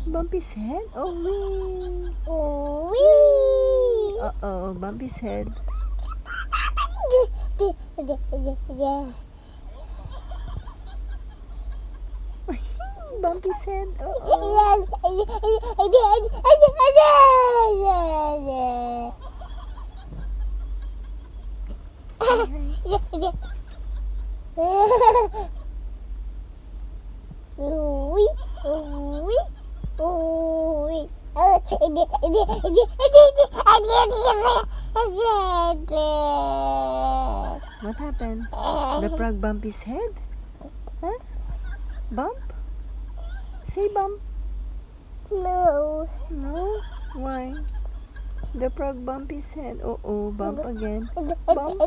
Bumpy's head? Oh, uh-oh, Bumpy's head. Bumpy's head. What happened? The frog bumped his head? Huh? Bump? Say bump. No. No? Why? The frog bumped his head. Oh, bump again. Bump.